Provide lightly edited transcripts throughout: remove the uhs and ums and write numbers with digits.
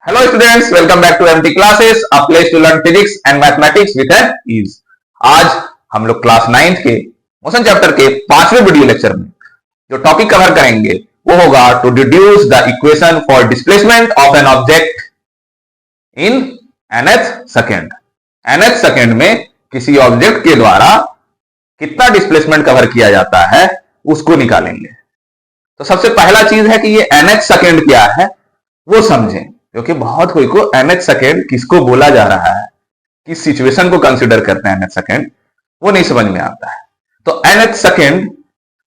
Hello students, welcome back to MT Classes, a place to learn physics and mathematics with an ease। आज हम लोग class 9th के motion chapter के 5वें video lecture में जो टॉपिक कवर करेंगे वो होगा to deduce the equation for displacement of an object in nth second. nth second में किसी ऑब्जेक्ट के द्वारा कितना डिस्प्लेसमेंट कवर किया जाता है उसको निकालेंगे। तो सबसे पहला चीज है कि ये nth सेकेंड क्या है वो समझें, क्योंकि बहुत कोई को nth सेकेंड किसको बोला जा रहा है, किस सिचुएशन को कंसीडर करते हैं nth सेकेंड, वो नहीं समझ में आता है। तो nth सेकेंड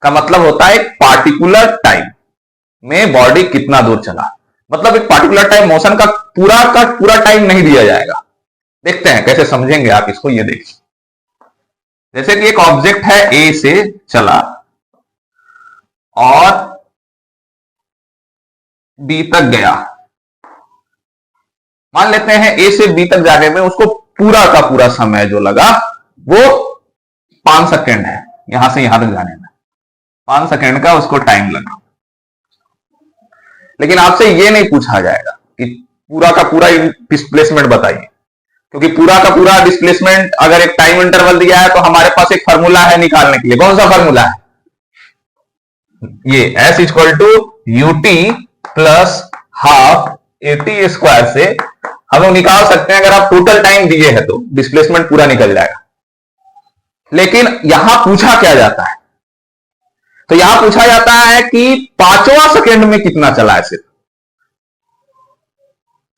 का मतलब होता है एक पार्टिकुलर टाइम में बॉडी कितना दूर चला। मतलब एक पार्टिकुलर टाइम मोशन का पूरा टाइम नहीं दिया जाएगा। देखते हैं कैसे समझेंगे आप इसको, ये देखिए। जैसे कि एक ऑब्जेक्ट है ए से चला और बी तक गया। मान लेते हैं ए से बी तक जाने में उसको पूरा का पूरा समय जो लगा वो 5 सेकेंड है। यहां से यहां तक जाने में 5 सेकेंड का उसको टाइम लगा। लेकिन आपसे ये नहीं पूछा जाएगा कि पूरा का पूरा डिस्प्लेसमेंट बताइए, क्योंकि पूरा का पूरा डिस्प्लेसमेंट अगर एक टाइम इंटरवल दिया है तो हमारे पास एक फार्मूला है निकालने के लिए। कौन सा फार्मूला है? ये S equal to UT plus half AT square से हम लोग निकाल सकते हैं। अगर आप टोटल टाइम दिए हैं तो डिस्प्लेसमेंट पूरा निकल जाएगा। लेकिन यहां पूछा क्या जाता है? तो यहां पूछा जाता है कि 5वां सेकेंड में कितना चला है, सिर्फ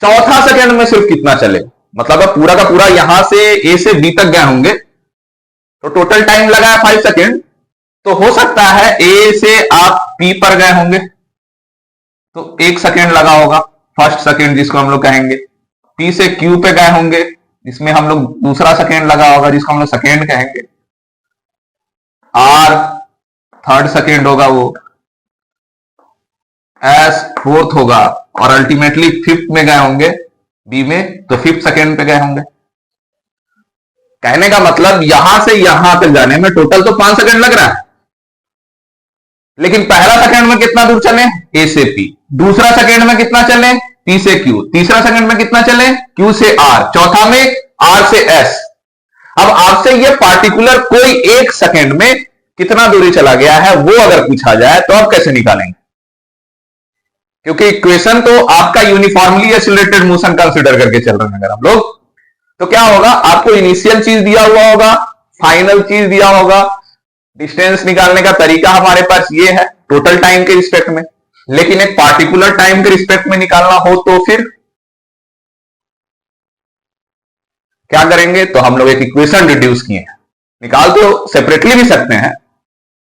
चौथा सेकेंड में सिर्फ कितना चले। मतलब अब पूरा का पूरा यहां से ए से बी तक गए होंगे तो टोटल टाइम लगा है 5 सेकेंड। तो हो सकता है ए से आप पी पर गए होंगे तो 1 सेकेंड लगा होगा, फर्स्ट सेकेंड जिसको हम लोग कहेंगे। पी से क्यू पे गए होंगे जिसमें हम लोग दूसरा सेकेंड लगा होगा जिसको हम लोग सेकेंड कहेंगे। आर थर्ड सेकेंड होगा, वो एस फोर्थ होगा और अल्टीमेटली फिफ्थ में गए होंगे बी में तो 5th सेकेंड पे गए होंगे। कहने का मतलब यहां से यहां तक जाने में टोटल तो 5 सेकेंड लग रहा है, लेकिन पहला सेकेंड में कितना दूर चले? ए से पी। दूसरा सेकेंड में कितना चले? पी से क्यू। तीसरा सेकेंड में कितना चले? क्यू से आर। चौथा में आर से एस। अब आपसे ये पार्टिकुलर कोई एक सेकेंड में कितना दूरी चला गया है वो अगर पूछा जाए तो आप कैसे निकालेंगे? क्योंकि इक्वेशन तो आपका यूनिफॉर्मली एक्सीलरेटेड मोशन कंसीडर करके चल रहे हैं अगर हम लोग, तो क्या होगा? आपको इनिशियल चीज दिया हुआ होगा, फाइनल चीज दिया होगा। डिस्टेंस निकालने का तरीका हमारे पास ये है टोटल टाइम के रिस्पेक्ट में, लेकिन एक पार्टिकुलर टाइम के रिस्पेक्ट में निकालना हो तो फिर क्या करेंगे? तो हम लोग एक इक्वेशन डिड्यूस किए हैं। निकाल तो सेपरेटली भी सकते हैं,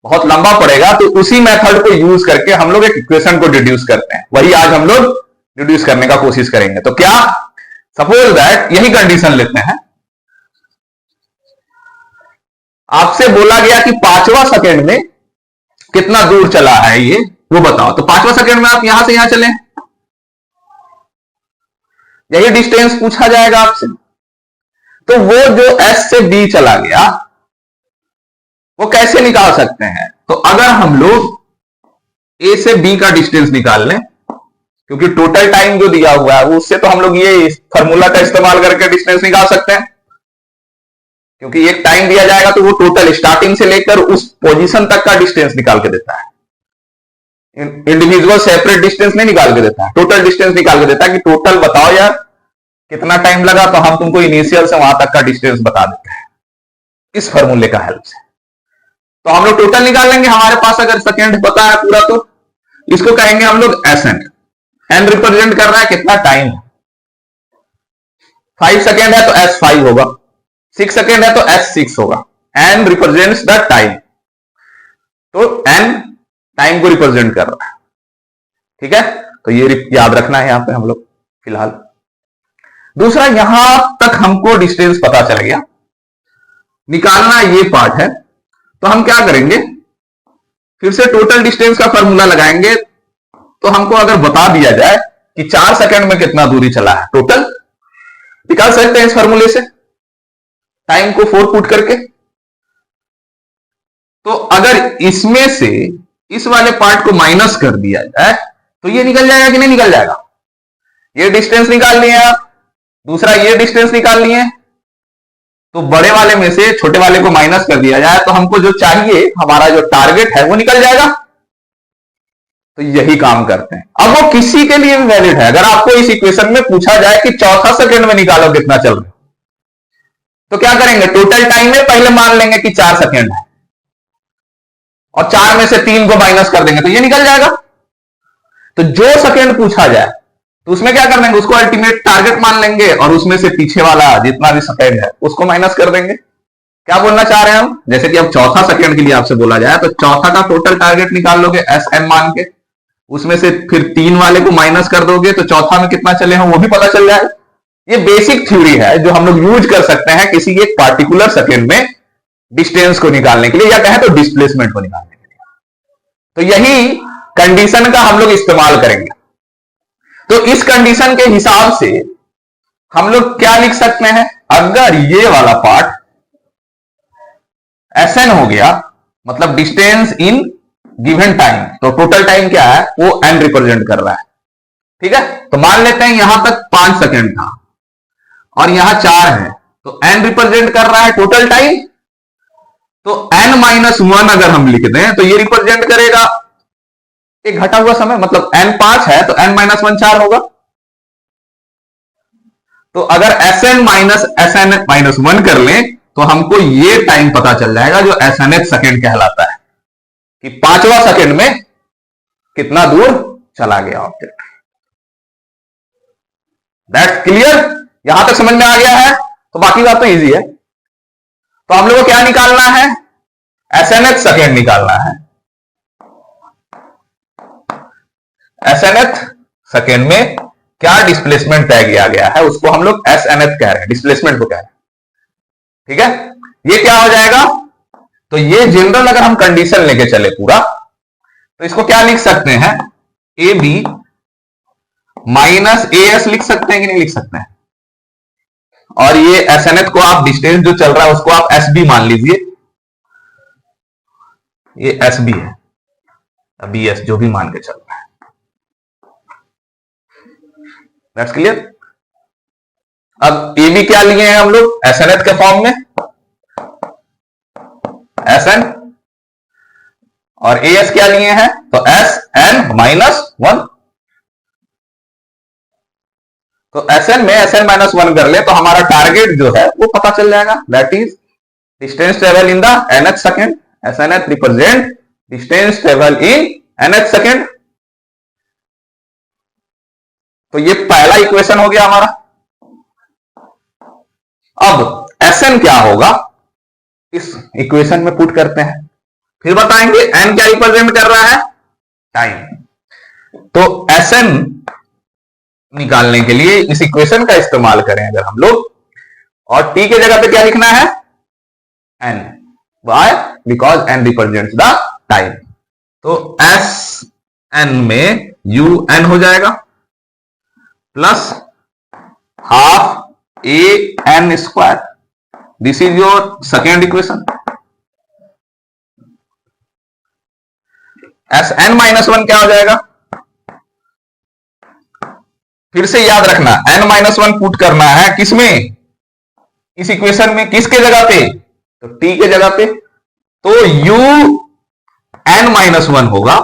बहुत लंबा पड़ेगा, तो उसी मेथड को यूज करके हम लोग एक इक्वेशन को डिड्यूस करते हैं। वही आज हम लोग डिड्यूस करने का कोशिश करेंगे। तो क्या, सपोज दैट यही कंडीशन लेते हैं, आपसे बोला गया कि 5वां सेकेंड में कितना दूर चला है ये वो बताओ। तो 5वां सेकेंड में आप यहां से यहां चले, यही डिस्टेंस पूछा जाएगा आपसे। तो वो जो S से B चला गया वो कैसे निकाल सकते हैं? तो अगर हम लोग A से B का डिस्टेंस निकाल लें, क्योंकि टोटल टाइम जो दिया हुआ है उससे तो हम लोग ये फॉर्मूला का इस्तेमाल करके डिस्टेंस निकाल सकते हैं। क्योंकि एक टाइम दिया जाएगा तो वो टोटल स्टार्टिंग से लेकर उस पोजीशन तक का डिस्टेंस निकाल के देता है। इंडिविजुअल सेपरेट डिस्टेंस नहीं निकाल के देता है, टोटल डिस्टेंस निकाल के देता है कि टोटल बताओ यार कितना टाइम लगा, तो हम तुमको इनिशियल से वहां तक का डिस्टेंस बता देते हैं इस फॉर्मूले का हेल्प से। तो हम लोग टोटल निकाल लेंगे। हमारे पास अगर सेकेंड पता है पूरा तो इसको कहेंगे हम लोग SN। एन रिप्रेजेंट कर रहा है कितना टाइम है। 5 सेकेंड है तो S5 होगा, 6 सेकेंड है तो S6 होगा। एन रिप्रेजेंट्स द टाइम, तो एन टाइम को रिप्रेजेंट कर रहा है। ठीक है, तो ये याद रखना है यहां पे हम लोग फिलहाल। दूसरा, यहां तक हमको डिस्टेंस पता चल गया, निकालना ये पार्ट है। तो हम क्या करेंगे, फिर से टोटल डिस्टेंस का फॉर्मूला लगाएंगे। तो हमको अगर बता दिया जाए कि 4 सेकेंड में कितना दूरी चला है टोटल, निकाल सकते हैं इस फॉर्मूले से टाइम को 4 पुट करके। तो अगर इसमें से इस वाले पार्ट को माइनस कर दिया जाए तो ये निकल जाएगा कि नहीं निकल जाएगा? ये डिस्टेंस निकाल लिए आप, दूसरा ये डिस्टेंस निकाल लिए, तो बड़े वाले में से छोटे वाले को माइनस कर दिया जाए तो हमको जो चाहिए, हमारा जो टारगेट है वो निकल जाएगा। तो यही काम करते हैं। अब वो किसी के लिए भी वैलिड है। अगर आपको इस इक्वेशन में पूछा जाए कि चौथा सेकंड में निकालो कितना चल रहा है, तो क्या करेंगे, टोटल टाइम में पहले मान लेंगे कि 4 सेकंड है और 4 में से 3 को माइनस कर देंगे तो ये निकल जाएगा। तो जो सेकंड पूछा जाए तो उसमें क्या कर देंगे, उसको अल्टीमेट टारगेट मान लेंगे और उसमें से पीछे वाला जितना भी सेकंड है उसको माइनस कर देंगे। क्या बोलना चाह रहे हैं हम, जैसे कि अब चौथा सेकंड के लिए आपसे बोला जाए तो चौथा का टोटल टारगेट निकाल लोगे एस एन मान के, उसमें से फिर 3 वाले को माइनस कर दोगे तो चौथा में कितना चले हैं वो भी पता चल जाएगा। ये बेसिक थ्योरी है जो हम लोग यूज कर सकते हैं किसी एक पार्टिकुलर सेकंड में डिस्टेंस को निकालने के लिए, या कहें तो डिस्प्लेसमेंट को निकालने के लिए। तो यही कंडीशन का हम लोग इस्तेमाल करेंगे। तो इस कंडीशन के हिसाब से हम लोग क्या लिख सकते हैं, अगर ये वाला पार्ट Sn हो गया, मतलब डिस्टेंस इन गिवन टाइम, तो टोटल टाइम क्या है वो n रिप्रेजेंट कर रहा है। ठीक है, तो मान लेते हैं यहां तक 5 सेकंड था और यहां 4 है, तो n रिप्रेजेंट कर रहा है टोटल टाइम। तो n-1 अगर हम लिख दें तो ये रिप्रेजेंट करेगा एक घटा हुआ समय, मतलब n 5 है तो n-1 4 होगा। तो अगर Sn-Sn-1 कर लें तो हमको ये टाइम पता चल जाएगा जो Snth सेकंड कहलाता है, कि 5वां सेकंड में कितना दूर चला गया ऑब्जेक्ट। दैट्स क्लियर, यहां तक समझ में आ गया है, तो बाकी बात तो इजी है। तो हम लोग को क्या निकालना है, Snth सेकंड निकालना है। Snth सेकंड में क्या डिस्प्लेसमेंट तय किया गया है उसको हम लोग Snth कह रहे हैं, डिस्प्लेसमेंट को कह रहे हैं। ठीक है, ये क्या हो जाएगा, तो ये जनरल अगर हम कंडीशन लेके चले पूरा, तो इसको क्या लिख सकते हैं, A B minus A S लिख सकते हैं कि नहीं लिख सकते हैं। और ये Snth को आप डिस्टेंस जो चल रहा है उसको आप एस बी मान लीजिए, ये एस बी है, बी एस जो भी मान के चल रहा है। That's clear. अब ए बी क्या लिए हैं हम लोग Snth के फॉर्म में, Sn, और ए एस क्या लिए हैं तो Sn-1। तो Sn में Sn-1 कर ले तो हमारा टारगेट जो है वो पता चल जाएगा, that is distance travel in the nth second. Snth represent distance travel in nth second. तो ये पहला इक्वेशन हो गया हमारा। अब Sn क्या होगा इस इक्वेशन में पुट करते हैं, फिर बताएंगे n क्या रिप्रेजेंट कर रहा है, टाइम। तो Sn निकालने के लिए इस इक्वेशन का इस्तेमाल करें अगर हम लोग, और t के जगह पे क्या लिखना है, n। Why, because n represents the time. तो Sn में un हो जाएगा plus half a n square. This is your second equation. Sn-1 क्या हो जाएगा, फिर से याद रखना n-1 पुट करना है किसमें, इस इक्वेशन में, किसके जगह पे, तो t के जगह पे। तो u n-1 होगा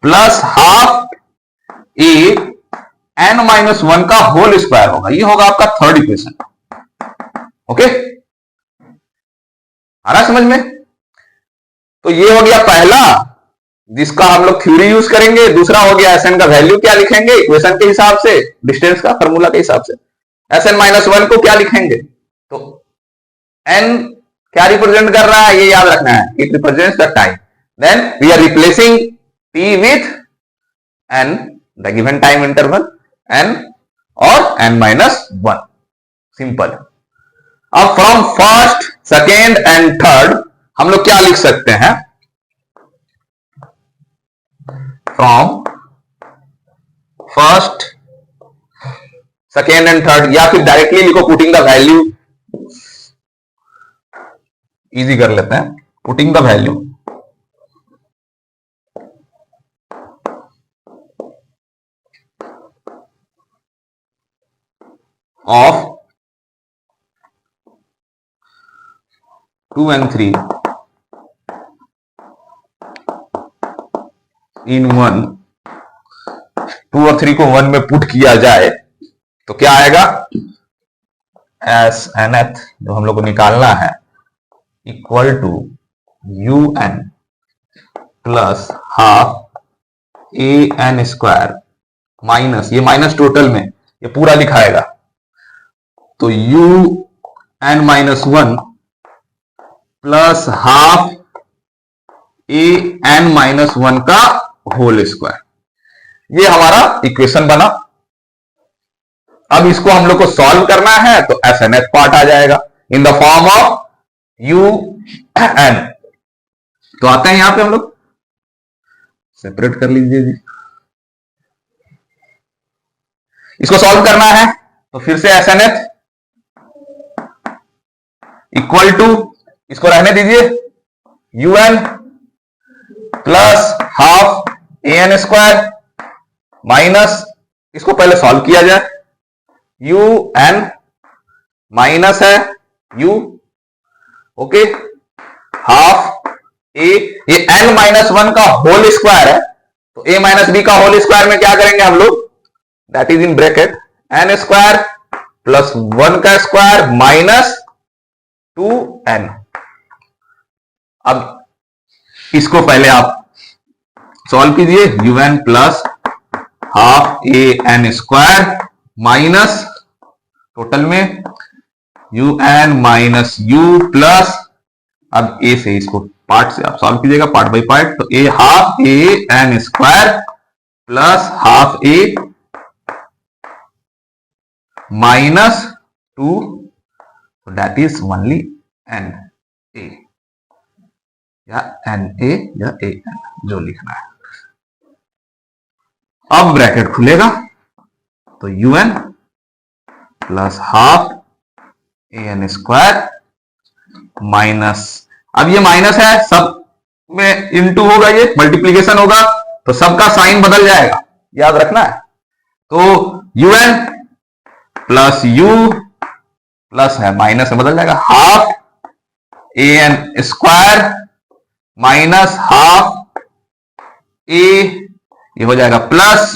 प्लस हाफ a n-1 का होल स्क्वायर होगा, ये होगा आपका थर्ड इक्वेशन। ओके, आ रहा समझ में। तो ये हो गया पहला जिसका हम लोग थ्योरी यूज करेंगे। दूसरा हो गया Sn का वैल्यू क्या लिखेंगे इक्वेशन के हिसाब से, डिस्टेंस का फॉर्मूला के हिसाब से। Sn-1 को क्या लिखेंगे, तो n क्या रिप्रेजेंट कर रहा है ये याद रखना है, it represents the time. Then we are replacing t with n, the given time interval n और n-1, सिंपल। अब from first, second and third हम लोग क्या लिख सकते हैं, from first, second and third, या फिर डायरेक्टली लिखो पुटिंग द वैल्यू, इजी कर लेते हैं, putting the value. Of 2 and 3 इन 1, 2 और 3 को 1 में पुट किया जाए तो क्या आएगा, एस एन एथ जो हम लोग को निकालना है equal to U N plus half A N square minus, ये माइनस टोटल में ये पूरा लिखाएगा तो U N minus 1 plus half A N minus 1 का होल स्क्वायर, ये हमारा इक्वेशन बना। अब इसको हम लोग को सॉल्व करना है तो एस एन एथ पार्ट आ जाएगा in the form of U N. तो आते हैं यहां पे हम लोग, सेपरेट कर लीजिए जी, इसको सॉल्व करना है तो फिर से S N th equal to, इसको रहने दीजिए, U N plus half A N square minus, इसको पहले सॉल्व किया जाए, यू एन माइनस है यू, ओके, हाफ ए, ये एन माइनस 1 का होल स्क्वायर है तो ए माइनस बी का होल स्क्वायर में क्या करेंगे हम लोग, that is in bracket N square plus 1 का स्क्वायर माइनस 2n। अब इसको पहले आप सॉल्व कीजिए, U N plus half A N square minus total में U N minus U plus, अब ए से इसको पार्ट से आप सॉल्व कीजिएगा, पार्ट बाय पार्ट, तो A half A N square plus half A minus 2, that is only N A या N A या ए एन जो लिखना है। अब ब्रैकेट खुलेगा तो U N plus half A N square minus, अब ये माइनस है, सब में इनटू होगा, ये मल्टीप्लीकेशन होगा तो सबका साइन बदल जाएगा, याद रखना है। तो U N plus U plus है माइनस में बदल जाएगा, half A N square minus half A, ये हो जाएगा प्लस,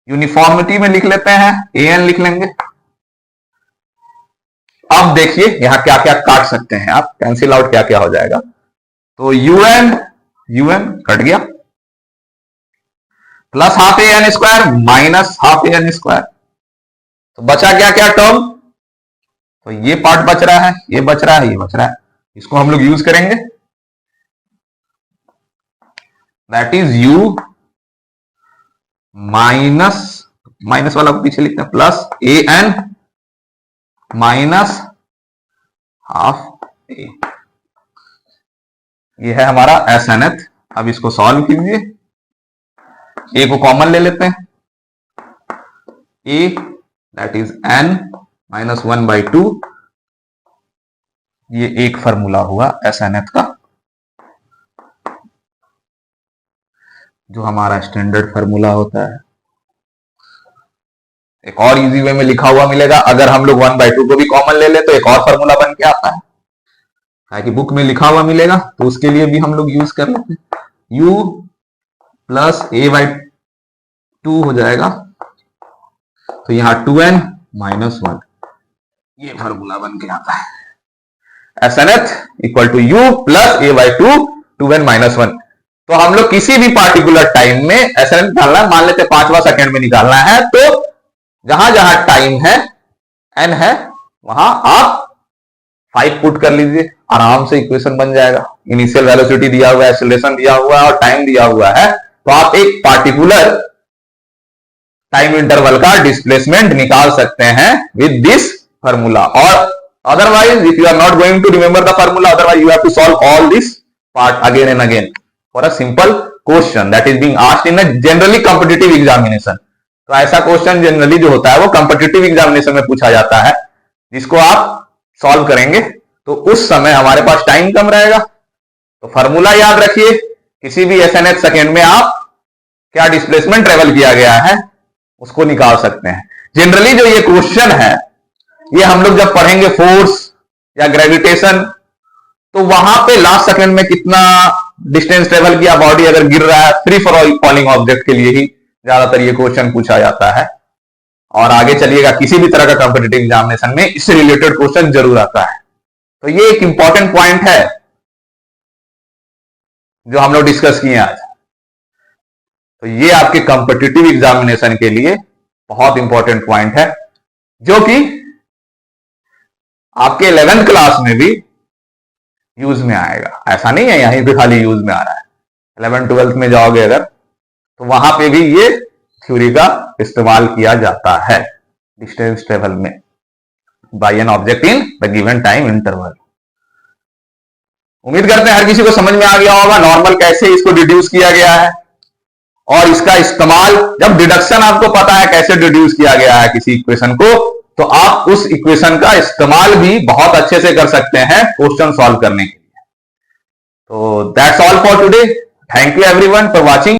यूनिफॉर्मिटी में लिख लेते हैं, ए एन लिख लेंगे। अब देखिए यहां क्या क्या काट सकते हैं आप, कैंसिल आउट क्या क्या हो जाएगा, तो यू एन कट गया plus half A N square minus half A N square, तो बचा क्या क्या टर्म, तो ये पार्ट बच रहा है, ये बच रहा है, ये बच रहा है, इसको हम लोग यूज करेंगे, दैट इज यू माइनस वाला को पीछे लिखते हैं, plus A N minus half A, ये है हमारा एस एन एथ। अब इसको सॉल्व कीजिए, ए को कॉमन ले लेते हैं, ए दैट इज एन माइनस 1/2, ये एक फॉर्मूला हुआ एस एन एथ का जो हमारा स्टैंडर्ड फॉर्मूला होता है। एक और इजी वे में लिखा हुआ मिलेगा, अगर हम लोग 1/2 को भी कॉमन ले ले तो एक और फॉर्मूला बन के आता है, ताकि बुक में लिखा हुआ मिलेगा तो उसके लिए भी हम लोग यूज कर लेते हैं, u प्लस a/2 हो जाएगा, तो यहां 2n माइनस 1, ये फॉर्मूला बन के आता है, S N th equal to U plus a/2 2n minus 1। तो हम लोग किसी भी पार्टिकुलर टाइम में एस एन एथ निकालना है, मान लेते 5वां सेकेंड में निकालना है, तो जहां जहां टाइम है n है वहां आप 5 पुट कर लीजिए, आराम से इक्वेशन बन जाएगा। इनिशियल वेलोसिटी दिया हुआ है, एक्सेलरेशन दिया हुआ है और टाइम दिया हुआ है, तो आप एक पार्टिकुलर टाइम इंटरवल का डिस्प्लेसमेंट निकाल सकते हैं विद दिस फॉर्मूला। और otherwise if you are not going to remember the formula, otherwise you have to solve all this part again and again for a simple question that is being asked in a generally competitive examination. तो ऐसा question generally जो होता है वो competitive examination में पूछा जाता है, जिसको आप सॉल्व करेंगे तो उस समय हमारे पास टाइम कम रहेगा। तो फॉर्मूला याद रखिए, किसी भी एसएनएच सेकेंड में आप क्या डिस्प्लेसमेंट ट्रेवल किया गया है उसको निकाल सकते हैं। जनरली जो ये क्वेश्चन है ये हम लोग जब पढ़ेंगे फोर्स या ग्रेविटेशन, तो वहां पे लास्ट सेकंड में कितना डिस्टेंस ट्रेवल किया बॉडी अगर गिर रहा है, फ्री फॉलिंग ऑब्जेक्ट के लिए ही ज्यादातर ये क्वेश्चन पूछा जाता है। और आगे चलिएगा किसी भी तरह का कॉम्पिटिटिव एग्जामिनेशन में इससे रिलेटेड क्वेश्चन जरूर आता है। तो ये एक इंपॉर्टेंट पॉइंट है जो हम लोग डिस्कस किए आज। तो ये आपके कॉम्पिटिटिव एग्जामिनेशन के लिए बहुत इंपॉर्टेंट पॉइंट है, जो कि आपके 11th क्लास में भी यूज में आएगा। ऐसा नहीं है यहीं पे खाली यूज में आ रहा है, 11th 12th में जाओगे अगर तो वहां पे भी ये थ्योरी का इस्तेमाल किया जाता है डिस्टेंस ट्रेवल में by an object in the given time interval. उम्मीद करते हैं हर किसी को समझ में आ गया होगा नॉर्मल कैसे इसको डिड्यूस किया गया है, और इसका इस्तेमाल जब डिडक्शन आपको पता है कैसे डिड्यूस किया गया है किसी इक्वेशन को, तो आप उस इक्वेशन का इस्तेमाल भी बहुत अच्छे से कर सकते हैं क्वेश्चन सॉल्व करने के लिए। तो that's all for today. Thank you everyone for watching.